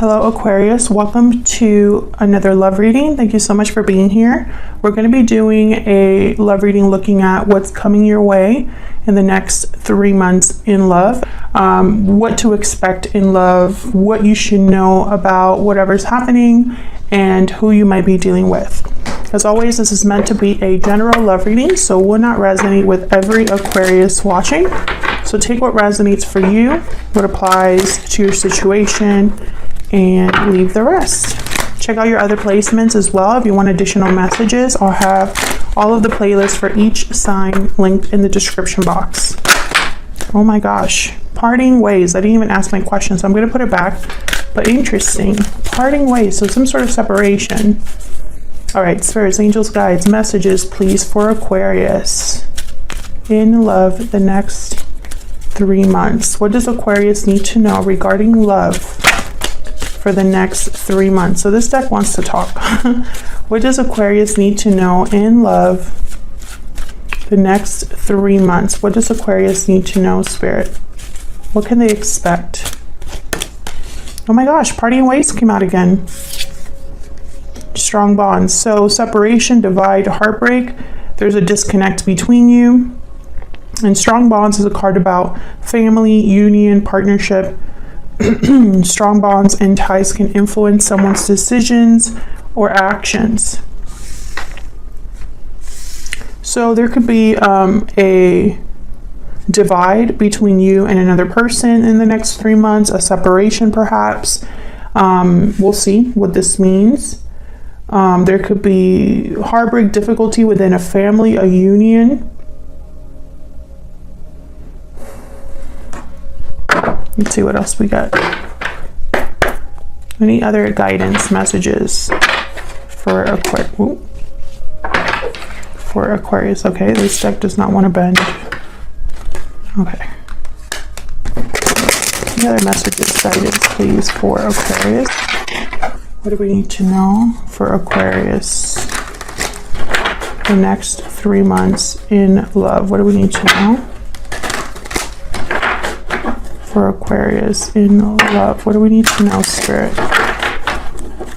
Hello Aquarius, welcome to another love reading. Thank you so much for being here. We're going to be doing a love reading looking at what's coming your way in the next 3 months in love, what to expect in love, what you should know about whatever's happening, and who you might be dealing with. As always, this is meant to be a general love reading, so will not resonate with every Aquarius watching. So take what resonates for you, what applies to your situation, and leave the rest. Check out your other placements as well if you want additional messages. I'll have all of the playlists for each sign linked in the description box. Oh my gosh, parting ways. I didn't even ask my question, so I'm going to put it back. But interesting, parting ways, so some sort of separation. All right, spirits, angels, guides, messages, please, for Aquarius in love the next 3 months. What does Aquarius need to know regarding love for the next 3 months? So this deck wants to talk. What does Aquarius need to know in love the next 3 months? What does Aquarius need to know, Spirit? What can they expect? Oh my gosh, parting ways came out again. Strong bonds. So separation, divide, heartbreak. There's a disconnect between you. And strong bonds is a card about family, union, partnership. Strong bonds and ties can influence someone's decisions or actions. So there could be a divide between you and another person in the next 3 months, a separation perhaps. We'll see what this means. There could be heartbreak, difficulty within a family, a union. Let's see what else we got. Any other guidance messages for Aquarius? Okay, this deck does not want to bend. Okay. Any other messages, guidance, please, for Aquarius? What do we need to know for Aquarius the next 3 months in love? What do we need to know for Aquarius in love? What do we need to know, Spirit,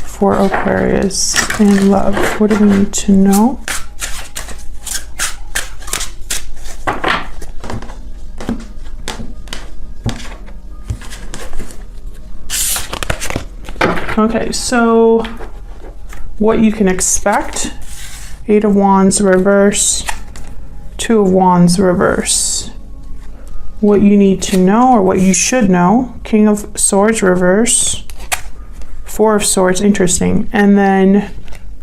for Aquarius in love? What do we need to know? Okay, so what you can expect: 8 of Wands reverse, 2 of Wands reverse. What you need to know, or what you should know: King of Swords reverse, 4 of Swords, interesting. And then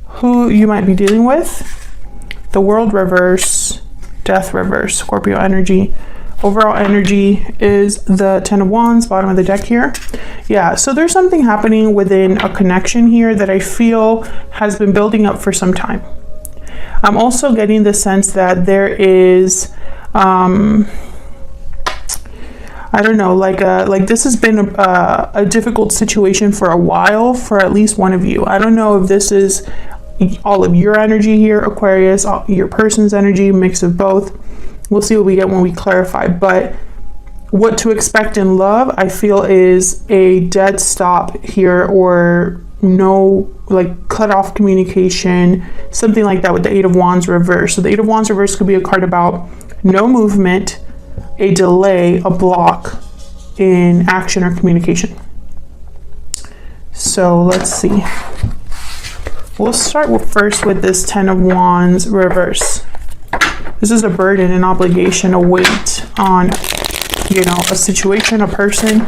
who you might be dealing with: the World reverse, Death reverse, Scorpio energy. Overall energy is the 10 of Wands, bottom of the deck here. Yeah, so there's something happening within a connection here that I feel has been building up for some time. I'm also getting the sense that there is I don't know, like this has been a difficult situation for a while for at least one of you. I don't know if this is all of your energy here, Aquarius, your person's energy, mix of both. We'll see what we get when we clarify. But what to expect in love, I feel, is a dead stop here, or no, like cut off communication, something like that with the 8 of Wands reverse. So the 8 of Wands reverse could be a card about no movement, a delay, a block in action or communication. So let's see. We'll start first with this 10 of Wands reverse. This is a burden, an obligation, a weight on, you know, a situation, a person.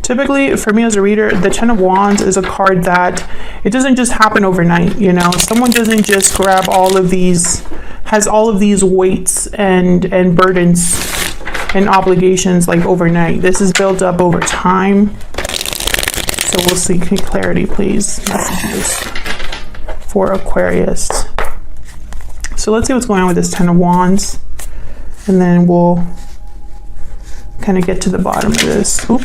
Typically, for me as a reader, the 10 of Wands is a card that it doesn't just happen overnight, you know. Someone doesn't just grab all of these, has all of these weights and burdens and obligations like overnight. This is built up over time. So we'll see. Clarity, please. Messages for Aquarius. So let's see what's going on with this 10 of Wands, and then we'll kind of get to the bottom of this. Oop.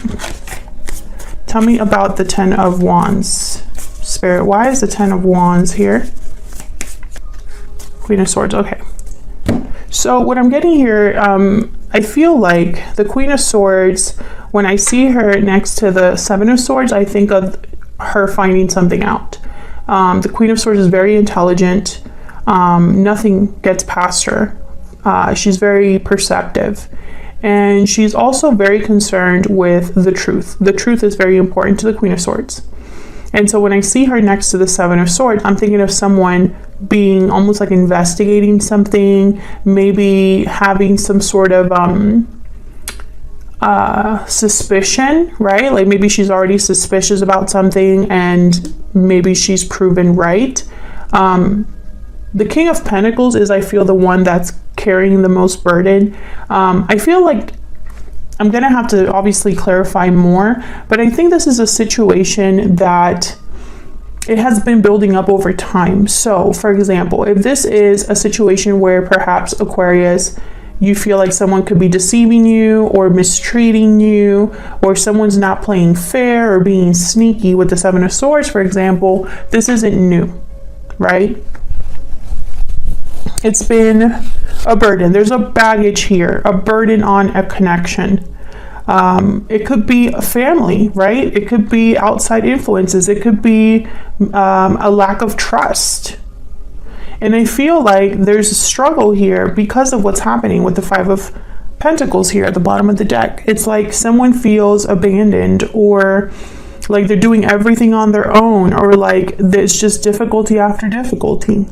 Tell me about the 10 of Wands, Spirit. Why is the 10 of Wands here? Queen of Swords. Okay. So what I'm getting here, I feel like the Queen of Swords when I see her next to the Seven of Swords, I think of her finding something out. The Queen of Swords is very intelligent. Nothing gets past her. She's very perceptive. And she's also very concerned with the truth. The truth is very important to the Queen of Swords. And so when I see her next to the Seven of Swords, I'm thinking of someone being almost like investigating something, maybe having some sort of suspicion, right? Like maybe she's already suspicious about something and maybe she's proven right. The King of Pentacles is, I feel, the one that's carrying the most burden. I feel like I'm going to have to obviously clarify more, but I think this is a situation that it has been building up over time. So, for example, if this is a situation where perhaps Aquarius, you feel like someone could be deceiving you or mistreating you, or someone's not playing fair or being sneaky with the Seven of Swords, for example, this isn't new, right? It's been a burden. There's a baggage here, a burden on a connection. It could be a family, right? It could be outside influences. It could be a lack of trust. And I feel like there's a struggle here because of what's happening with the Five of Pentacles here at the bottom of the deck. It's like someone feels abandoned, or like they're doing everything on their own, or like there's just difficulty after difficulty.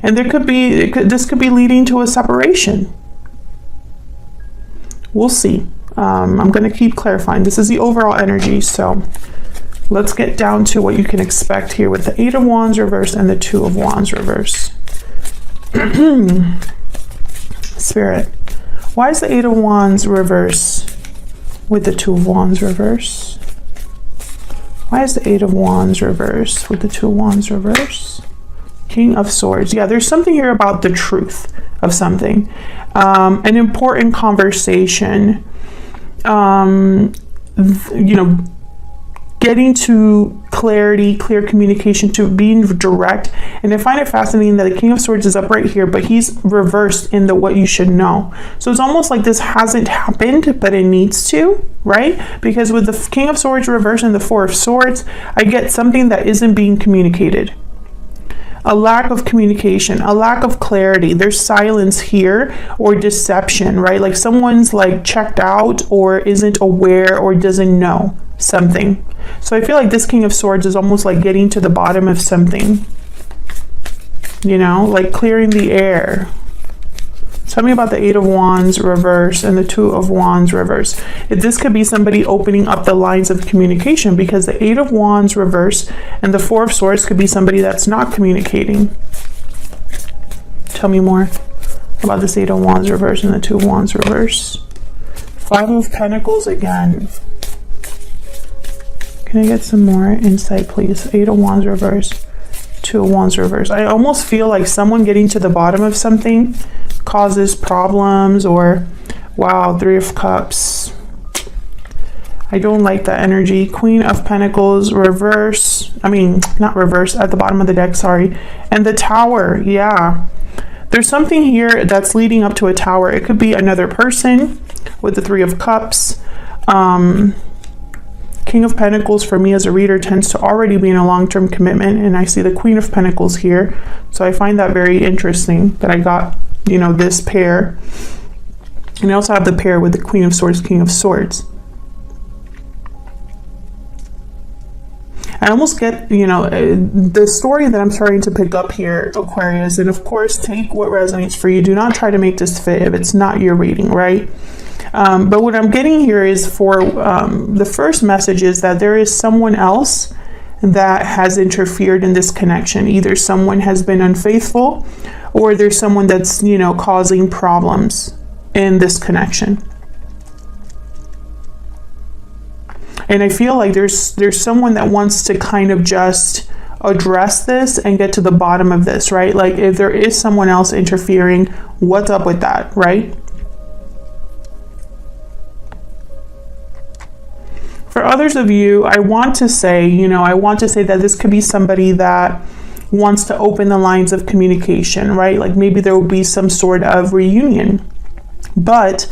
And there could be, this could be leading to a separation. We'll see. I'm going to keep clarifying. This is the overall energy. So let's get down to what you can expect here with the Eight of Wands reverse and the Two of Wands reverse. Spirit, why is the Eight of Wands reverse with the Two of Wands reverse? Why is the Eight of Wands reverse with the Two of Wands reverse? King of Swords. Yeah, there's something here about the truth of something. An important conversation. You know, getting to clarity, clear communication, to being direct. And I find it fascinating that the King of Swords is up right here, but he's reversed in the what you should know. So it's almost like this hasn't happened, but it needs to, right? Because with the King of Swords reversed and the Four of Swords, I get something that isn't being communicated. A lack of communication, a lack of clarity. There's silence here, or deception, right? Like someone's like checked out or isn't aware or doesn't know something. So I feel like this King of Swords is almost like getting to the bottom of something, you know, like clearing the air. Tell me about the Eight of Wands reverse and the Two of Wands reverse. This could be somebody opening up the lines of communication, because the Eight of Wands reverse and the Four of Swords could be somebody that's not communicating. Tell me more about this Eight of Wands reverse and the Two of Wands reverse. Five of Pentacles again. Can I get some more insight, please? Eight of Wands reverse, Two of Wands reverse. I almost feel like someone getting to the bottom of something causes problems, or wow, Three of Cups. I don't like that energy. Queen of Pentacles reverse. I mean, not reverse, at the bottom of the deck, sorry. And the Tower, yeah. There's something here that's leading up to a tower. It could be another person with the Three of Cups. King of Pentacles for me as a reader tends to already be in a long-term commitment, and I see the Queen of Pentacles here. So I find that very interesting that I got, you know, this pair. And I also have the pair with the Queen of Swords, King of Swords. I almost get, you know, the story that I'm starting to pick up here, Aquarius, and of course, take what resonates for you. Do not try to make this fit if it's not your reading, right? But what I'm getting here is for the first message is that there is someone else that has interfered in this connection. Either someone has been unfaithful, or there's someone that's, you know, causing problems in this connection. And I feel like there's someone that wants to kind of just address this and get to the bottom of this, right? Like if there is someone else interfering, what's up with that, right? For others of you, I want to say, you know, I want to say that this could be somebody that wants to open the lines of communication, right? Like maybe there will be some sort of reunion. But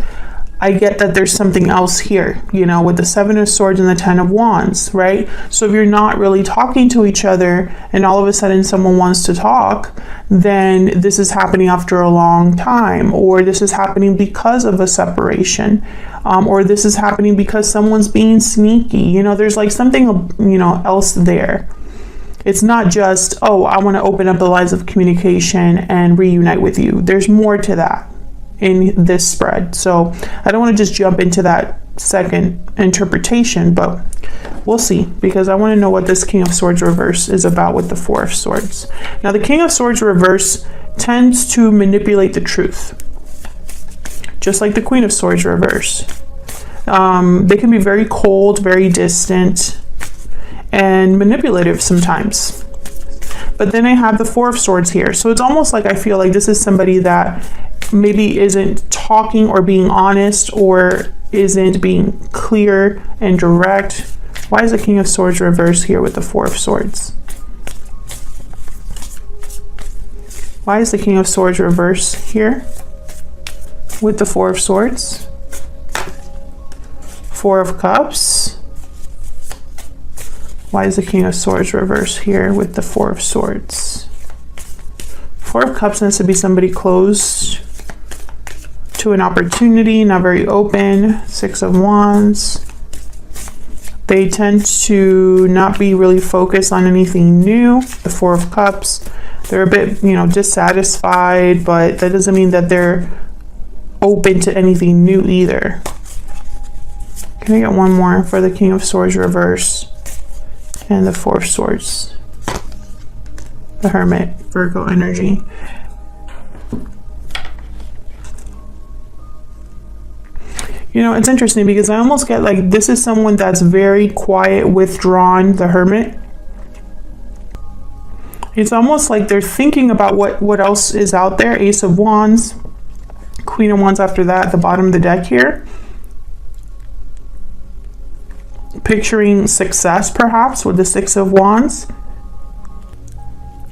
I get that there's something else here, you know, with the Seven of Swords and the Ten of Wands, right? So if you're not really talking to each other and all of a sudden someone wants to talk, then this is happening after a long time, or this is happening because of a separation, or this is happening because someone's being sneaky. You know, there's like something, you know, else there. It's not just, oh, I want to open up the lines of communication and reunite with you. There's more to that in this spread. So I don't want to just jump into that second interpretation, but we'll see, because I want to know what this King of Swords reverse is about with the Four of Swords. Now, the King of Swords reverse tends to manipulate the truth, just like the Queen of Swords reverse. They can be very cold, very distant, and manipulative sometimes. But then I have the Four of Swords here. So it's almost like I feel like this is somebody that maybe isn't talking or being honest, or isn't being clear and direct. Why is the King of Swords reversed here with the Four of Swords? Why is the King of Swords reversed here with the Four of Swords? Four of Cups. Why is the King of Swords reversed here with the Four of Swords? Four of Cups tends to be somebody close to an opportunity, not very open. Six of Wands. They tend to not be really focused on anything new. The Four of Cups. They're a bit, you know, dissatisfied, but that doesn't mean that they're open to anything new either. Can I get one more for the King of Swords reverse and the Four of Swords? The Hermit, Virgo energy. You know, it's interesting because I almost get like this is someone that's very quiet, withdrawn, the Hermit. It's almost like they're thinking about what else is out there. Ace of Wands, Queen of Wands after that, at the bottom of the deck here. Picturing success perhaps with the Six of Wands.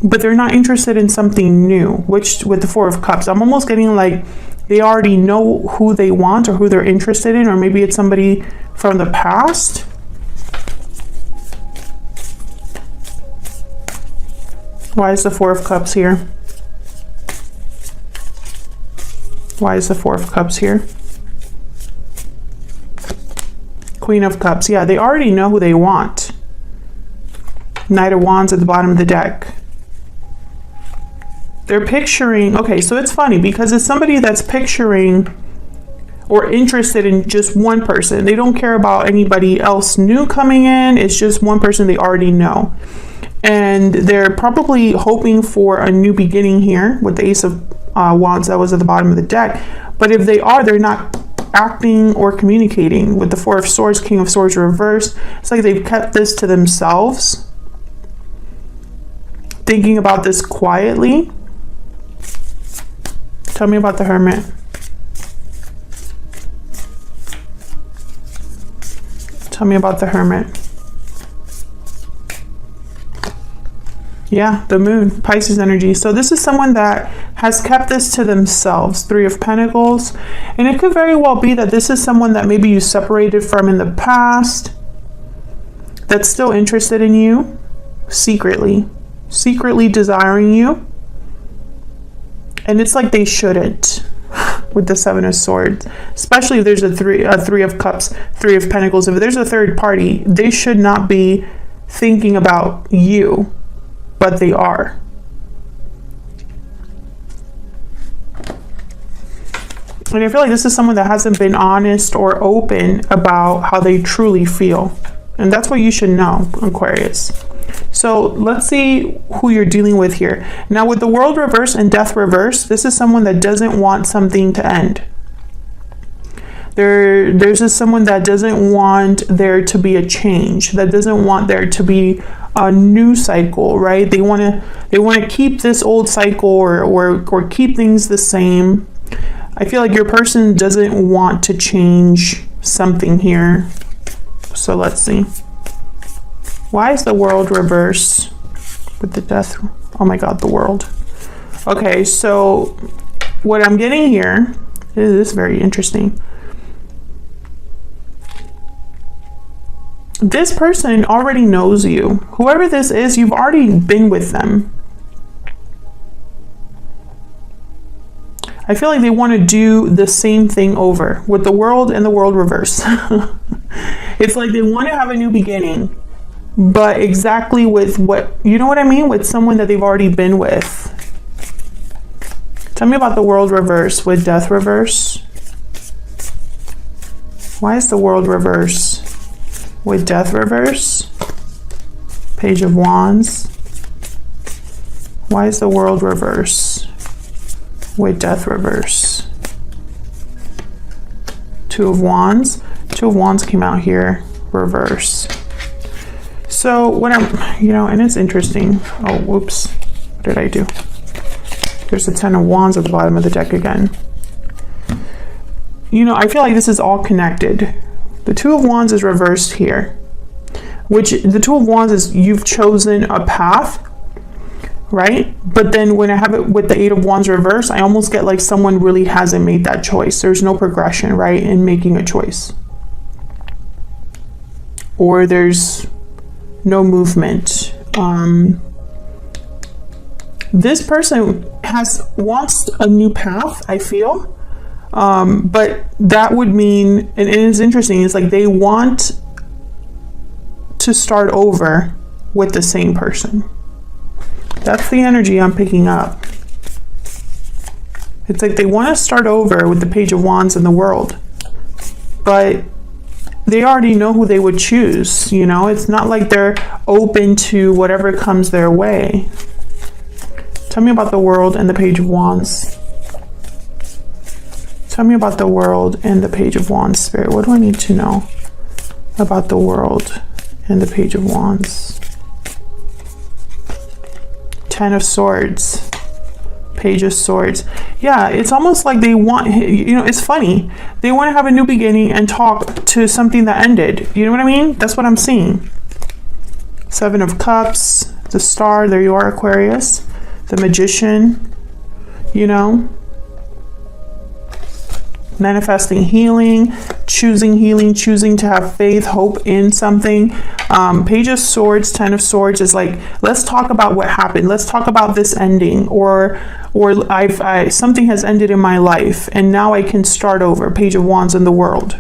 But they're not interested in something new, which with the Four of Cups, I'm almost getting like they already know who they want or who they're interested in, or maybe it's somebody from the past. Why is the Four of Cups here? Why is the Four of Cups here? Queen of Cups. Yeah, they already know who they want. Knight of Wands at the bottom of the deck. They're picturing, okay, so it's funny because it's somebody that's picturing or interested in just one person. They don't care about anybody else new coming in. It's just one person they already know. And they're probably hoping for a new beginning here with the Ace of Wands that was at the bottom of the deck. But if they are, they're not acting or communicating. With the Four of Swords, King of Swords reversed, it's like they've kept this to themselves, thinking about this quietly. Tell me about the Hermit. Tell me about the Hermit. Yeah, the Moon, Pisces energy. So this is someone that has kept this to themselves. Three of Pentacles. And it could very well be that this is someone that maybe you separated from in the past, that's still interested in you, secretly desiring you. And it's like they shouldn't with the Seven of Swords, especially if there's a three of Cups, Three of Pentacles. If there's a third party, they should not be thinking about you, but they are. And I feel like this is someone that hasn't been honest or open about how they truly feel. And that's what you should know, Aquarius. So let's see who you're dealing with here. Now with the World reverse and Death reverse, this is someone that doesn't want something to end. There's just someone that doesn't want there to be a change, that doesn't want there to be a new cycle, right? They want to keep this old cycle or keep things the same. I feel like your person doesn't want to change something here. So let's see. Why is the World reverse with the Death? Oh my God, the World. Okay, so what I'm getting here is very interesting. This person already knows you. Whoever this is, you've already been with them. I feel like they want to do the same thing over with the World and the World reverse. It's like they want to have a new beginning, but exactly with what, you know what I mean? With someone that they've already been with. Tell me about the World reverse with Death reverse. Why is the World reverse with Death reverse? Page of Wands. Why is the World reverse with Death reverse? Two of Wands. Two of Wands came out here, reverse. So what I'm, you know, and it's interesting. Oh, whoops. What did I do? There's the Ten of Wands at the bottom of the deck again. You know, I feel like this is all connected. The Two of Wands is reversed here, which the Two of Wands is you've chosen a path, right? But then when I have it with the Eight of Wands reverse, I almost get like someone really hasn't made that choice. There's no progression, right, in making a choice. Or there's no movement. This person wants a new path, I feel. But that would mean, and it's interesting, it's like they want to start over with the same person. That's the energy I'm picking up. It's like they want to start over with the Page of Wands in the World, but they already know who they would choose, you know? It's not like they're open to whatever comes their way. Tell me about the World and the Page of Wands. Tell me about the World and the Page of Wands, Spirit. What do I need to know about the World and the Page of Wands? Ten of Swords. Page of Swords. Yeah, it's almost like they want, you know, it's funny. They want to have a new beginning and talk to something that ended. You know what I mean? That's what I'm seeing. Seven of Cups, the Star, there you are, Aquarius. The Magician, you know. Manifesting healing, choosing to have faith, hope in something. Page of Swords, Ten of Swords is like, let's talk about what happened. Let's talk about this ending, or something has ended in my life and now I can start over. Page of Wands in the World.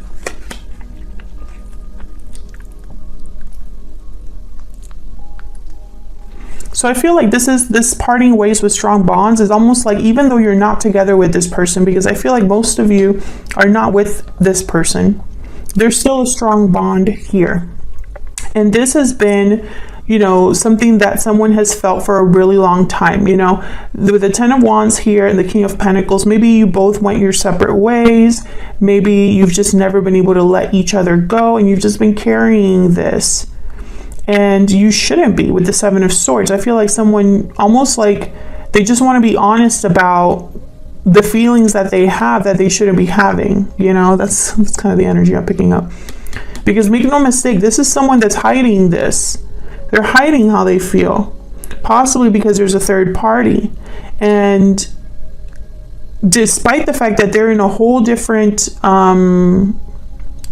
So I feel like this parting ways with strong bonds is almost like, even though you're not together with this person, because I feel like most of you are not with this person, there's still a strong bond here. And this has been, you know, something that someone has felt for a really long time, you know. With the Ten of Wands here and the King of Pentacles, maybe you both went your separate ways. Maybe you've just never been able to let each other go and you've just been carrying this. And you shouldn't be with the Seven of Swords. I feel like someone almost like they just want to be honest about the feelings that they have that they shouldn't be having. You know, that's kind of the energy I'm picking up. Because make no mistake, this is someone that's hiding this. They're hiding how they feel. Possibly because there's a third party. And despite the fact that they're in a whole different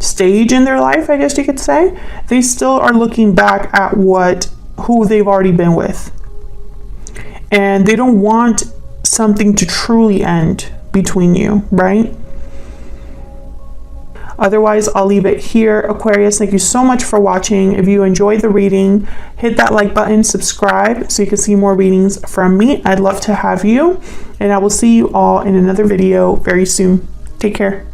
stage in their life, I guess you could say, they still are looking back at who they've already been with, and they don't want something to truly end between you, right? Otherwise, I'll leave it here, Aquarius. Thank you so much for watching. If you enjoyed the reading, hit that like button, subscribe so you can see more readings from me. I'd love to have you, and I will see you all in another video very soon. Take care.